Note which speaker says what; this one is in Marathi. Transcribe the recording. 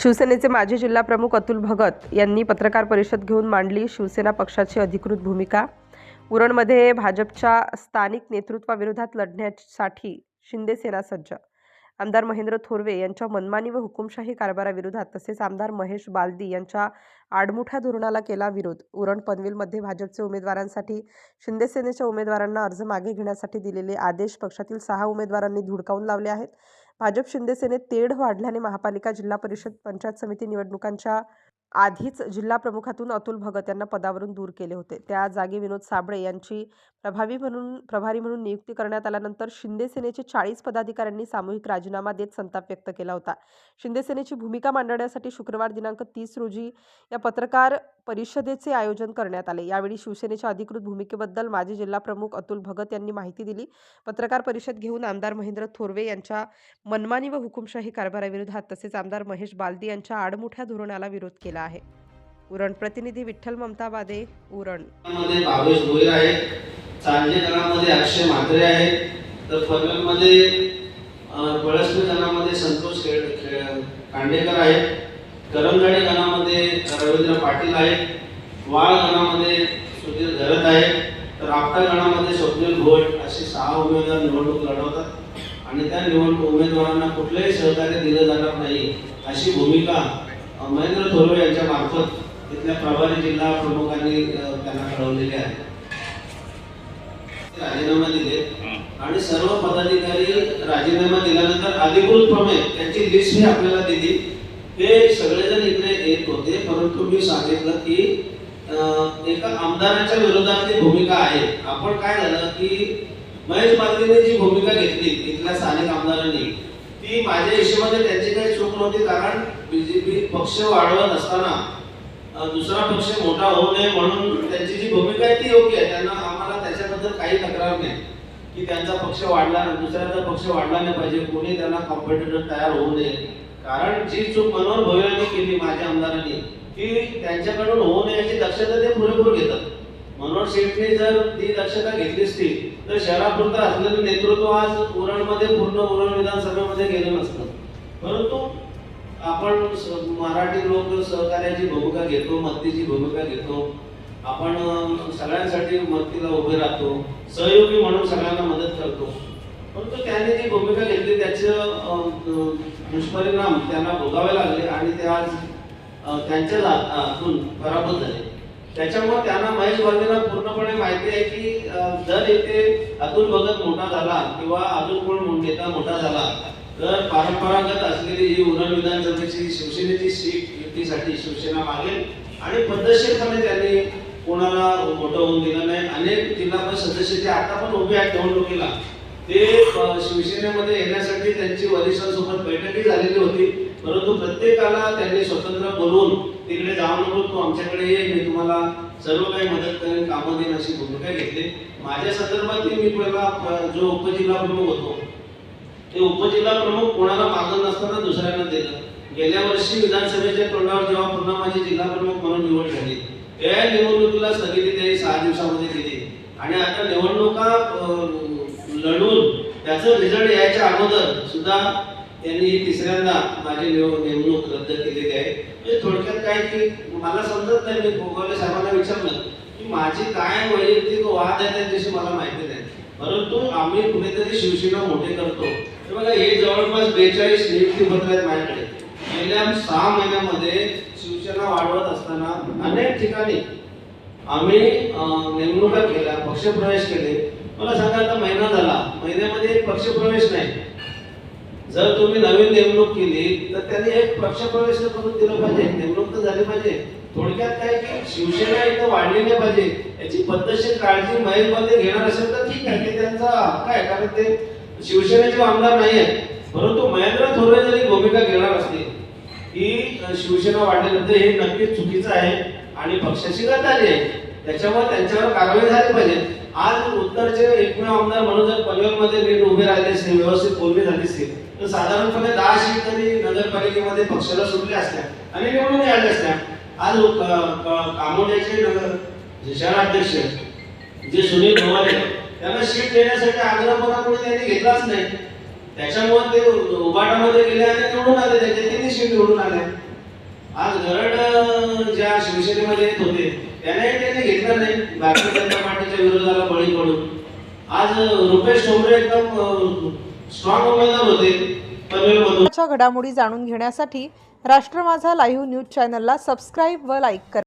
Speaker 1: शिवसेनेचे माजी जिल्हाप्रमुख अतुल भगत यांनी पत्रकार परिषद घेऊन मांडली शिवसेना पक्षाची अधिकृत भूमिका। उरणमध्ये भाजपच्या स्थानिक नेतृत्वाविरोधात लढण्यासाठी शिंदे सेना सज्ज। आमदार महेंद्र थोरवे यांच्या मनमानी व हुकुमशाही कारभाराविरोधात तसेच आमदार महेश बालदी यांच्या आडमुठ्या धोरणाला केला विरोध। उरण पनवेलमध्ये भाजपचे उमेदवारांसाठी शिंदे सेनेच्या उमेदवारांना अर्ज मागे घेण्यासाठी दिलेले आदेश पक्षातील 6 उमेदवारांनी धुडकावून लावले आहेत। भाजप शिंदे सेनेत तेढ वाढल्याने महापालिका, जिल्हा परिषद, पंचायत समिती निवडणुकांच्या आधीच जिल्हा प्रमुखातून अतुल भगत यांना पदावरून दूर केले होते। त्या जागी विनोद साबळे यांची प्रभारी म्हणून नियुक्ती करण्यात आल्यानंतर शिंदे सेनेचे 40 पदाधिकाऱ्यांनी सामूहिक राजीनामा देत संताप व्यक्त केला होता। शिंदे सेनेची भूमिका मांडण्यासाठी शुक्रवार दिनांक 30 रोजी या पत्रकार परिषदेचे आयोजन करण्यात आले। यावेळी शिवसेनेच्या अधिकृत भूमिकेबद्दल माजी जिल्हाप्रमुख अतुल भगत यांनी माहिती दिली। पत्रकार परिषद घेऊन आमदार महेंद्र थोरवे यांच्या मनमानी व हुकुमशाही कारभाराविरोधात तसेच आमदार महेश बालदी यांच्या आडमुठ्या धोरणाला विरोध केला आहे। उरण प्रतिनिधी विठ्ठल ममताबादे, उरण
Speaker 2: मध्ये भावेश भोईर आहेत, चांदणे गणामध्ये अक्षय म्हात्रे आहेत, तर पनवेलमध्ये पळसणी गणामध्ये संतोष कांडेकर आहेत, करंजाडी गणामध्ये रवींद्र पाटील आहेत, वाळ गणामध्ये सुधीर घरत आहेत, तर आपटा गणामध्ये स्वप्नील घोट असे 6 उमेदवार निवडणूक लढवतात आणि त्या निवडणूक उमेदवारांना कुठलेही सहकार्य दिले जाणार नाही अशी भूमिका महेंद्र थोरवे यांच्या मार्फत तिथल्या प्रभारी जिल्हा प्रमुखांनी त्यांना कळवलेले आहे। राजीनामा दिले आणि सर्व पदाधिकारी राजीनामा दिल्यानंतर अधिकृतपणे त्यांची लिस्ट ही आपल्याला दिली। हे सगळेजण इकडे येत होते, परंतु मी सांगितलं की एका आमदाराच्या विरोधातली भूमिका आहे। आपण काय झालं की महेश बालदीने जी भूमिका घेतली इथल्या स्थानिक आमदारांनी, ती माझ्या हिशोबाने त्यांची काही चूक नव्हती, कारण बीजेपी पक्ष वाढवत असताना दुसरा पक्ष मोठा होऊ नये म्हणून त्यांची जी भूमिका आहे ती योग्य आहे। त्यांना आम्हाला त्याच्याबद्दल काही तक्रार नाही की त्यांचा पक्ष वाढला, दुसऱ्याचा पक्ष वाढला नाही पाहिजे, कोणी त्यांना कॉम्पिटिटर तयार होऊ नये। कारण जी चूक मनोहर भोईरांनी केली माझ्या आमदारांनी, ती त्यांच्याकडून होऊ नये याची दक्षता ते पुरेपूर घेतात। मनोहर शेट्टी जर ती दक्षता घेतली असती तर शहरापुरतं असलेलं नेतृत्व आज उरणमध्ये पूर्ण उरण विधानसभेमध्ये गेलं नसतं। परंतु आपण मराठी लोक सहकार्याची भूमिका घेतो, मदतीची भूमिका घेतो, आपण सगळ्यांसाठी मदतीला उभे राहतो, सहयोगी म्हणून सगळ्यांना मदत करतो। परंतु त्याने जी भूमिका घेतली त्याचे दुष्परिणाम त्यांना भोगावे लागले आणि ते आज त्यांच्या हातून पराभूत झाले। त्याच्यामुळे त्यांना महेश बालदींना पूर्णपणे माहिती आहे की जर इथे अतुल भगत मोठा झाला किंवा अजून कोण नेता मोठा झाला तर परंपरागत असलेली ही उरण विधानसभेची शिवसेनेची सीट युतीसाठी शिवसेना मागेल आणि पद्धतशीरपणे त्यांनी कोणाला मोठं होऊन दिलं नाही। अनेक जिल्हा परिषद सदस्य जे आता पण उभे आहेत निवडणुकीला, ते शिवसेनेमध्ये येण्यासाठी त्यांची वरिष्ठांसोबत बैठकही झालेली होती, परंतु प्रत्येकाला त्यांनी स्वतंत्र बोलवून तिकडे जाऊ नको, तू आमच्याकडे ये, मी तुम्हाला सर्व काही मदत करेन, कामं देईन अशी भूमिका घेतली। माझ्या संदर्भात मी पहिला जो उपजिल्हा प्रमुख होतो ते उपजिल्हा प्रमुख कोणाला मागत नसताना दुसऱ्यांना दिलं। गेल्या वर्षी विधानसभेच्या तोंडावर जेव्हा पुन्हा माझी जिल्हा प्रमुख म्हणून निवड झाली, त्या निवडणुकीला स्थगिती त्यांनी 6 दिवसामध्ये दिली आणि आता निवडणुका लढून त्याचं रिझल्ट यायच्या अगोदर सुद्धा त्यांनी तिसऱ्यांदा माझी नेमणूक रद्द केलेली आहे। म्हणजे थोडक्यात काय की मला समजत नाही, मी गोगावले साहेबांना विचारलं की माझी काय वैयक्तिक वाद आहे त्यांच्याशी मला माहिती नाही, परंतु आम्ही कुठेतरी शिवसेना मोठे करतो। तर बघा हे जवळपास 42 नियुक्ती पत्र आहेत माझ्याकडे। गेल्या 6 महिन्यामध्ये शिवसेना वाढवत असताना अनेक ठिकाणी आम्ही नेमणुका केल्या, पक्षप्रवेश केले। मला सांगा आता महिना झाला, महिन्यामध्ये एक पक्षप्रवेश नाही। जर तुम्ही नवीन नेमणूक केली तर त्यांनी एक पक्षप्रवेश करून दिलं पाहिजे, नेमणूक तर झाली पाहिजे। थोडक्यात काय की शिवसेना इथं वाढली नाही पाहिजे याची पद्धतशीर काळजी महेश बालदी घेणार असेल तर ठीक आहे, ते त्यांचा हक्क आहे, कारण ते शिवसेनेचे आमदार नाही आहेत। परंतु महेंद्र थोरवे जरी भूमिका घेणार असतील की शिवसेना वाढल्यानंतर हे नक्कीच चुकीचं आहे आणि पक्षाची गद्दारी आहे, त्याच्यामुळे त्यांच्यावर कारवाई झाली पाहिजे। आज उत्तरचे एकमेव आमदार म्हणून जर पनवेलमध्ये नीट उभे राहिले असते, व्यवस्थित बोलणी झाली असती तर साधारणपणे 10 सीट तरी नगरपालिकेमध्ये पक्षाला सुटल्या असत्या आणि निवडून आल्या असत्या। आज कामोड्याचे शहराध्यक्ष जे सुनील भवाले त्यांना सीट देण्यासाठी आग्रह कोणी त्यांनी घेतलाच नाही, त्याच्यामुळे ते उबाटामध्ये गेले आणि निवडून आले, त्याच्या 3 सीट निवडून आल्या। आज गरड ज्या शिवसेनेमध्ये येत होते त्यांनी घेतलं नाही भारतीय जनता पार्टीच्या विरोधाला बळी पडून. आज रुपेश ठोंबरे एकदम स्ट्रॉंग उमेदवार होते पनवेलमधून.
Speaker 3: घडामोडी जाणून घेण्यासाठी राष्ट्र माझा लाईव्ह न्यूज चॅनलला सबस्क्राईब व लाईक करा.